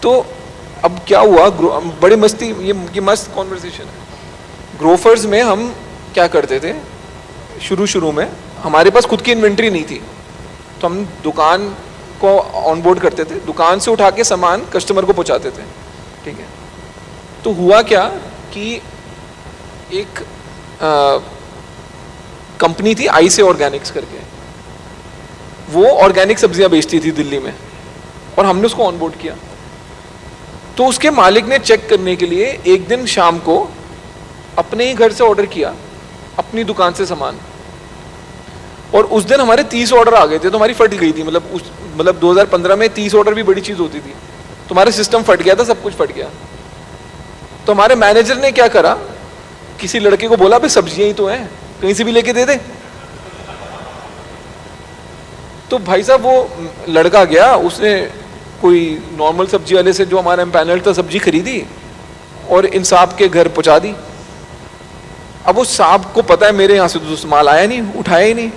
तो अब क्या हुआ, बड़े मस्ती, ये मस्त कॉन्वर्सेशन है। ग्रोफर्स में हम क्या करते थे, शुरू में हमारे पास खुद की इन्वेंट्री नहीं थी, तो हम दुकान को ऑनबोर्ड करते थे, दुकान से उठा के सामान कस्टमर को पहुंचाते थे, ठीक है। तो हुआ क्या कि एक कंपनी थी आई से ऑर्गेनिक्स करके, वो ऑर्गेनिक सब्जियां बेचती थी दिल्ली में, और हमने उसको ऑनबोर्ड किया। तो उसके मालिक ने चेक करने के लिए एक दिन शाम को अपने ही घर से ऑर्डर किया, अपनी दुकान से सामान, और उस दिन हमारे 30 ऑर्डर आ गए थे, तो हमारी फट गई थी। मतलब 2015 में 30 ऑर्डर भी बड़ी चीज होती थी, तो हमारा सिस्टम फट गया था, सब कुछ फट गया। तो हमारे मैनेजर ने क्या करा, किसी लड़के को बोला भाई सब्जियां ही तो हैं, कहीं से भी लेके दे दे। तो भाई साहब वो लड़का गया, उसने कोई नॉर्मल सब्जी वाले से जो हमारा एम्पैनल था सब्जी खरीदी और इन साहब के घर पहुंचा दी। अब वो साहब को पता है मेरे यहाँ से तो माल आया नहीं, उठाया ही नहीं,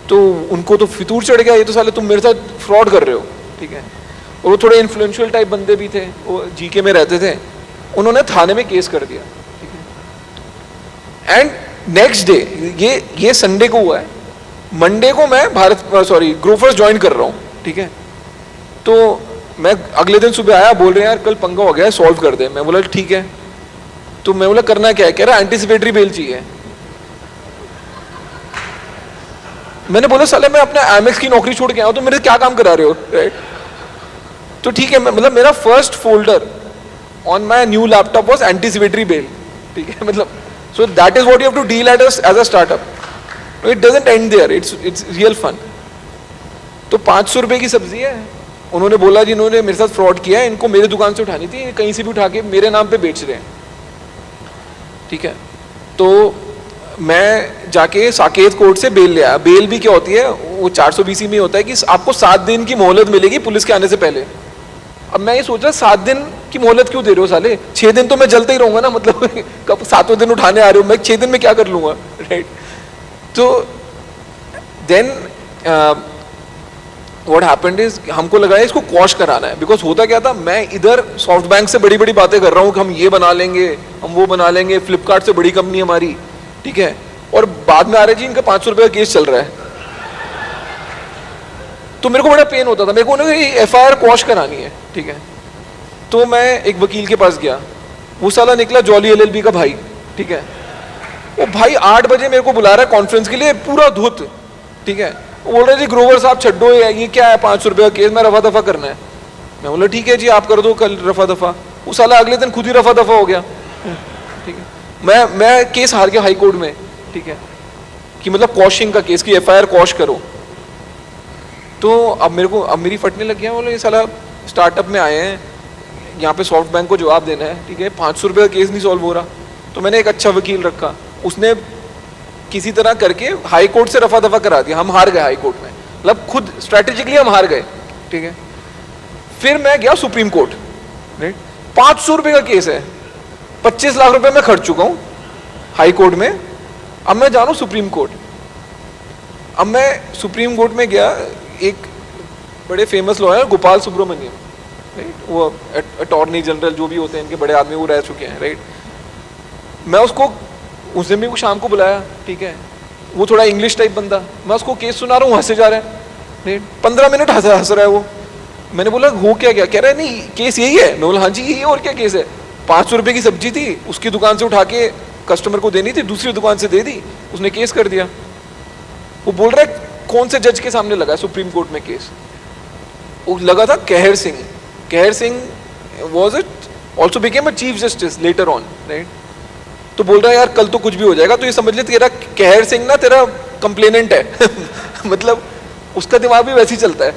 तो उनको तो फितूर चढ़ गया, ये तो साले तुम मेरे साथ फ्रॉड कर रहे हो, ठीक है। और वो थोड़े इन्फ्लुएंशियल टाइप बंदे भी थे, वो जीके में रहते थे, उन्होंने थाने में केस कर दिया, ठीक है। एंड नेक्स्ट डे, ये संडे को हुआ है, मंडे को मैं ग्रोफर्स ज्वाइन कर रहा हूँ, ठीक है। तो मैं अगले दिन सुबह आया, बोल रहे हैं यार कल पंगा हो गया है, सॉल्व कर दे। मैं बोला ठीक है। तो मैं बोला करना क्या है, कह रहा एंटीसिपेटरी बेल चाहिए। मैंने बोला साले मैं अपने एमएक्स की नौकरी छोड़ के आया हूं, तो मेरे क्या काम करा रहे हो, राइट। तो ठीक है, मतलब मेरा first folder on my new laptop was anticipatory bail, ठीक है। मतलब so that is what you have to deal at as a startup. It doesn't end there, it's real fun. तो 500 रुपए की सब्जी है, उन्होंने बोला जिन्होंने मेरे साथ फ्रॉड किया है इनको मेरे दुकान से उठानी थी, कहीं से भी उठा के मेरे नाम पे बेच रहे हैं, ठीक है। तो मैं जाके साकेत कोर्ट से बेल ले आया। बेल भी क्या होती है, वो 420 में होता है कि आपको 7 दिन की मोहलत मिलेगी पुलिस के आने से पहले। अब मैं ये सोच रहा 7 दिन की मोहलत क्यों दे रहे हो साले, 6 दिन तो मैं जलते ही रहूंगा ना, मतलब कब 7वें दिन उठाने आ रहे हो, मैं 6 दिन में क्या कर लूंगा, राइट। तो देन व्हाट हैपेंड इज, हमको लगा है इसको क्वॉश कराना है, बिकॉज होता क्या था, मैं इधर सॉफ्ट बैंक से बड़ी बड़ी बातें कर रहा हूँ कि हम ये बना लेंगे, हम वो बना लेंगे, फ्लिपकार्ट से बड़ी कंपनी हमारी, ठीक है। और बाद में आ रहे जी इनका 500 रुपये का केस चल रहा है। तो मेरे को बड़ा पेन होता था, मेरे को एफआईआर क्वॉश करानी है, ठीक है। तो मैं एक वकील के पास गया, वो साला निकला जॉली एलएलबी का भाई, ठीक है। वो भाई 8 बजे मेरे को बुला रहा है कॉन्फ्रेंस के लिए, पूरा धुत, ठीक है। वो बोल रहे जी ग्रोवर साहब छड्डो, ये क्या है 500 रुपये का केस, मैं रफा दफा करना है। मैं बोला ठीक है जी आप कर दो कल रफा दफा। वो साला अगले दिन खुद ही रफा दफा हो गया, ठीक है। मैं केस हार गया हाई कोर्ट में, ठीक है, कि मतलब क्वॉशिंग का केस, की एफआईआर क्वॉश करो। तो अब मेरी फटने लग गया, बोलो ये साला स्टार्टअप में आए हैं, यहाँ पे सॉफ्ट बैंक को जवाब देना है, ठीक है, 500 रुपये का केस नहीं सॉल्व हो रहा। तो मैंने एक अच्छा वकील रखा, उसने किसी तरह करके हाई कोर्ट से रफा दफा करा दिया। हम हार गए हाई कोर्ट में, मतलब खुद स्ट्रेटेजिकली हम हार गए, ठीक है। फिर मैं गया सुप्रीम कोर्ट, राइट। 500 रुपये का केस है, 25 लाख रुपए मैं खर्च चुका हूं हाई कोर्ट में, अब मैं जा रहा हूं सुप्रीम कोर्ट। अब मैं सुप्रीम कोर्ट में गया, एक बड़े famous lawyer Gopal Subramanium, right, वो अटॉर्नी जनरल जो भी होते हैं इनके बड़े आदमी, वो रह चुके हैं, राइट। मैं उसको उस दिन भी वो शाम को बुलाया, ठीक है। वो थोड़ा इंग्लिश टाइप बंदा, मैं उसको केस सुना रहा हूँ, हंसे जा रहा है, राइट। 15 मिनट हंस रहा है वो। मैंने बोला हो क्या गया, कह रहा है नहीं केस यही है। मैं बोला हाँ जी यही, और क्या केस है, 500 रुपये की सब्जी थी, उसकी दुकान से उठा के कस्टमर को देनी थी, दूसरी दुकान से दे दी, उसने केस कर दिया। वो बोल रहा है कौन से जज के सामने लगा सुप्रीम कोर्ट में केस, वो लगा था कहर सिंह। कहर Singh was it also became a chief justice later on, right. तो बोल रहा है यार कल तो कुछ भी हो जाएगा, तो ये समझ ले तेरा कहर सिंह ना तेरा कंप्लेनेंट है मतलब उसका दिमाग भी वैसे ही चलता है।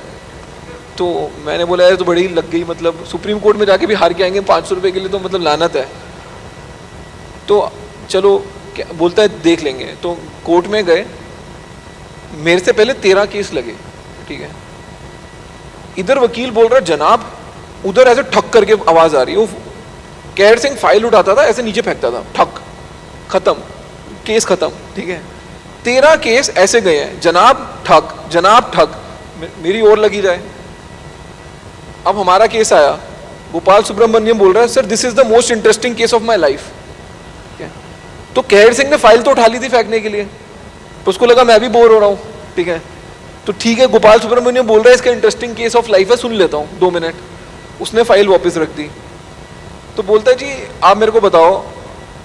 तो मैंने बोला यार तो बड़ी लग गई, मतलब सुप्रीम कोर्ट में जाके भी हार के आएंगे 500 रुपये के लिए, तो मतलब लानत है। तो चलो बोलता है देख लेंगे। तो कोर्ट में गए, मेरे से पहले 13 केस लगे, ठीक है। इधर वकील बोल रहा है जनाब, उधर ऐसे ठक करके आवाज आ रही है। वो कहर सिंह फाइल उठाता था, ऐसे नीचे फेंकता था, ठक, खत्म, केस खत्म, ठीक है। 13 केस ऐसे गए हैं, जनाब ठक, जनाब ठक, मेरी ओर लगी जाए। अब हमारा केस आया, गोपाल सुब्रमण्यम बोल रहा है, sir this is the most interesting case of my life. तो कहर सिंह ने फाइल तो उठा ली थी फेंकने के लिए, तो उसको लगा मैं भी बोर हो रहा हूँ, ठीक है, तो ठीक है गोपाल सुब्रमण्यम बोल रहा है इसका इंटरेस्टिंग केस ऑफ लाइफ है, सुन लेता हूँ 2 मिनट। उसने फाइल वापस रख दी। तो बोलता है जी आप मेरे को बताओ,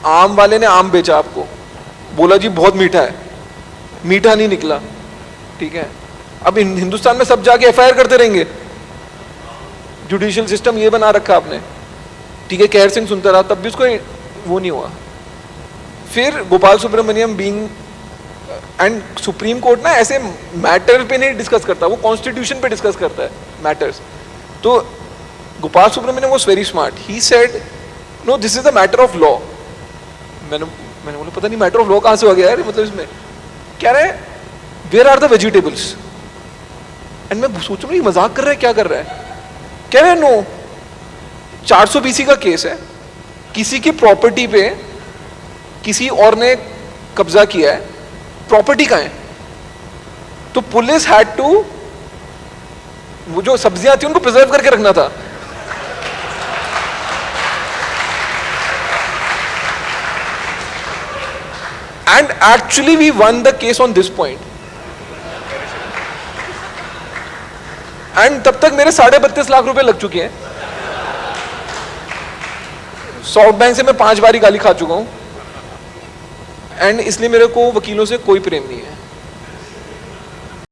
आम वाले ने आम बेचा आपको, बोला जी बहुत मीठा है, मीठा नहीं निकला, ठीक है। अब हिंदुस्तान में सब जाके एफआईआर करते रहेंगे, जुडिशियल सिस्टम ये बना रखा आपने, ठीक है। कहर सिंह सुनता रहा, तब भी उसको वो नहीं हुआ। फिर Gopal Subramanium being, and supreme court ना ऐसे मैटर पे नहीं डिस्कस करता, वो कॉन्स्टिट्यूशन पे डिस्कस करता है मैटर्स। तो Gopal Subramanium was very smart, he said no this is the matter of law. मैंने बोला पता नहीं मैटर ऑफ लॉ कहां से हो गया यार, मतलब इसमें कह रहे हैं where are the vegetables, and मैं सोच रहा हूँ मजाक कर रहा है क्या कर रहा है। कह रहे हैं नो 400 BC का केस है, किसी की प्रॉपर्टी पे किसी और ने कब्जा किया है, प्रॉपर्टी का है, तो पुलिस हैड टू, वो जो सब्जियां थी उनको प्रिजर्व करके रखना था। And actually we won the case on this point. And तब तक मेरे 32.5 लाख रुपए लग चुके हैं। सॉफ्ट बैंक से मैं 5 बारी गाली खा चुका हूं, एंड इसलिए मेरे को वकीलों से कोई प्रेम नहीं है।